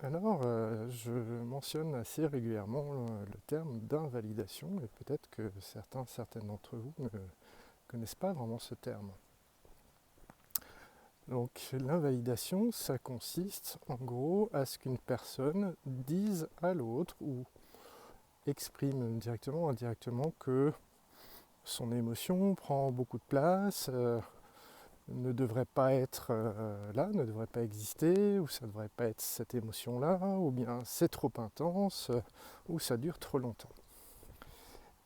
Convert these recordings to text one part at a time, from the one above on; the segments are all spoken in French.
Je mentionne assez régulièrement le terme d'invalidation et peut-être que certaines d'entre vous ne connaissent pas vraiment ce terme. Donc l'invalidation, ça consiste en gros à ce qu'une personne dise à l'autre ou exprime directement ou indirectement que son émotion prend beaucoup de place, ne devrait pas être là, ne devrait pas exister, ou ça ne devrait pas être cette émotion-là, ou bien c'est trop intense, ou ça dure trop longtemps.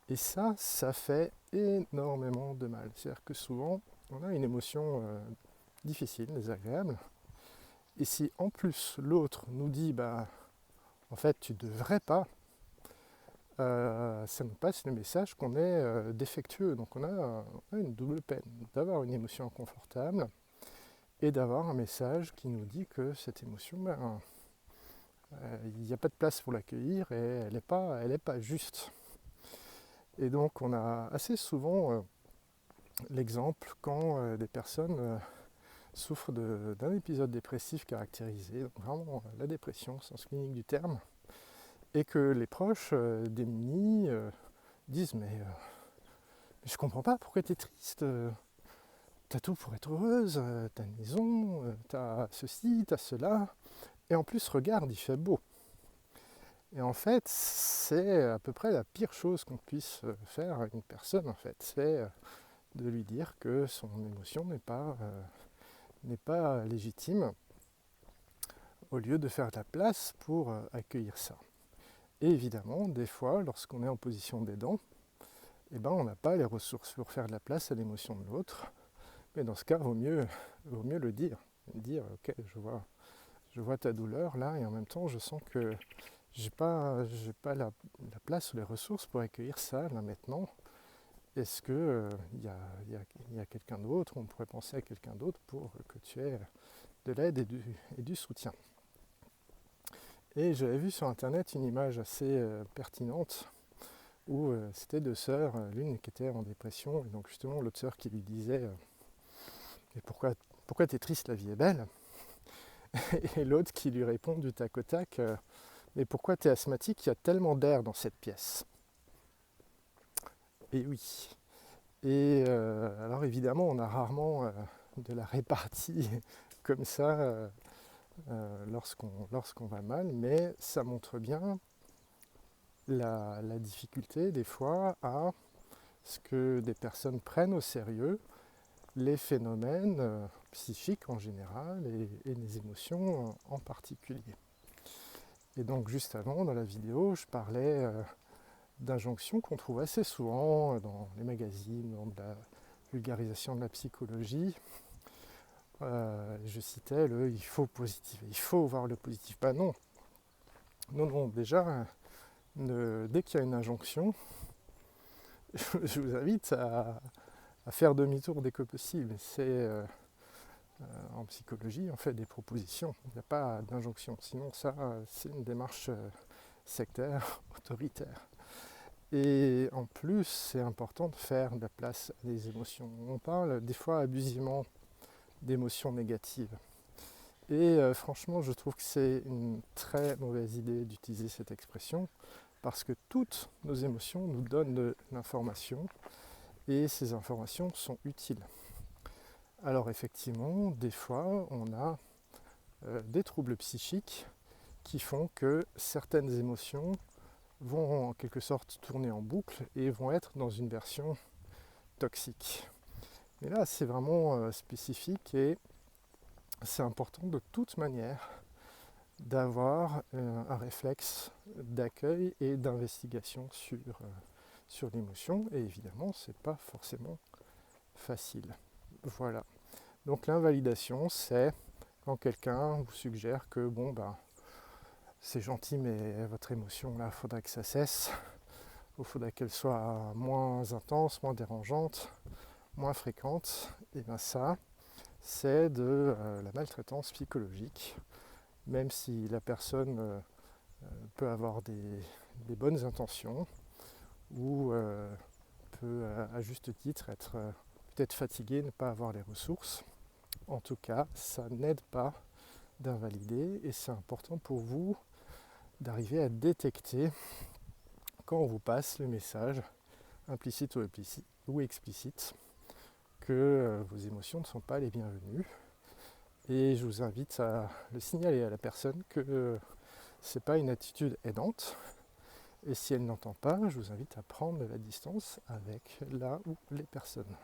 Et ça fait énormément de mal. C'est-à-dire que souvent, on a une émotion difficile, désagréable, et si en plus l'autre nous dit, en fait, tu devrais pas, ça nous passe le message qu'on est défectueux. Donc on a une double peine d'avoir une émotion inconfortable et d'avoir un message qui nous dit que cette émotion, il n'y a pas de place pour l'accueillir et elle est pas juste. Et donc on a assez souvent l'exemple quand des personnes souffrent d'un épisode dépressif caractérisé, donc vraiment la dépression, sens clinique du terme, et que les proches démunis disent mais je comprends pas pourquoi tu es triste, t'as tout pour être heureuse, t'as une maison, t'as ceci, t'as cela, et en plus regarde, il fait beau. Et en fait, c'est à peu près la pire chose qu'on puisse faire à une personne, en fait. C'est de lui dire que son émotion n'est pas légitime, au lieu de faire de la place pour accueillir ça. Et évidemment, des fois, lorsqu'on est en position d'aidant, on n'a pas les ressources pour faire de la place à l'émotion de l'autre. Mais dans ce cas, vaut mieux le dire. Dire, ok, je vois ta douleur là, et en même temps, je sens que j'ai pas la place ou les ressources pour accueillir ça là maintenant. Est-ce que y a quelqu'un d'autre, on pourrait penser à quelqu'un d'autre pour que tu aies de l'aide et du soutien. Et j'avais vu sur internet une image assez pertinente où c'était deux sœurs, l'une qui était en dépression, et donc justement l'autre sœur qui lui disait mais pourquoi t'es triste, la vie est belle. Et l'autre qui lui répond du tac au tac mais pourquoi t'es asthmatique, il y a tellement d'air dans cette pièce. Et oui. Et alors évidemment, on a rarement de la répartie comme ça lorsqu'on va mal, mais ça montre bien la difficulté des fois à ce que des personnes prennent au sérieux les phénomènes psychiques en général et les émotions en particulier. Et donc juste avant, dans la vidéo, je parlais d'injonctions qu'on trouve assez souvent dans les magazines, dans de la vulgarisation de la psychologie. Je citais le il faut positiver, il faut voir le positif. Non, non, déjà, dès qu'il y a une injonction, je vous invite à faire demi-tour dès que possible. En psychologie, on fait des propositions, il n'y a pas d'injonction. Sinon, ça, c'est une démarche sectaire, autoritaire. Et en plus, c'est important de faire de la place à des émotions. On parle des fois abusivement d'émotions négatives. Et franchement, je trouve que c'est une très mauvaise idée d'utiliser cette expression parce que toutes nos émotions nous donnent de l'information et ces informations sont utiles. Alors effectivement, des fois, on a des troubles psychiques qui font que certaines émotions vont en quelque sorte tourner en boucle et vont être dans une version toxique. Mais là, c'est vraiment spécifique et c'est important de toute manière d'avoir un réflexe d'accueil et d'investigation sur l'émotion. Et évidemment, c'est pas forcément facile. Voilà. Donc l'invalidation, c'est quand quelqu'un vous suggère que c'est gentil, mais votre émotion là, il faudrait que ça cesse. Il faudrait qu'elle soit moins intense, moins dérangeante, moins fréquente. Et bien ça, c'est de la maltraitance psychologique, même si la personne peut avoir des bonnes intentions ou peut à juste titre être peut-être fatigué, ne pas avoir les ressources. En tout cas, ça n'aide pas d'invalider, et c'est important pour vous d'arriver à détecter quand on vous passe le message, implicite ou explicite, que vos émotions ne sont pas les bienvenues. Et je vous invite à le signaler à la personne que c'est pas une attitude aidante. Et si elle n'entend pas, je vous invite à prendre de la distance avec la ou les personnes.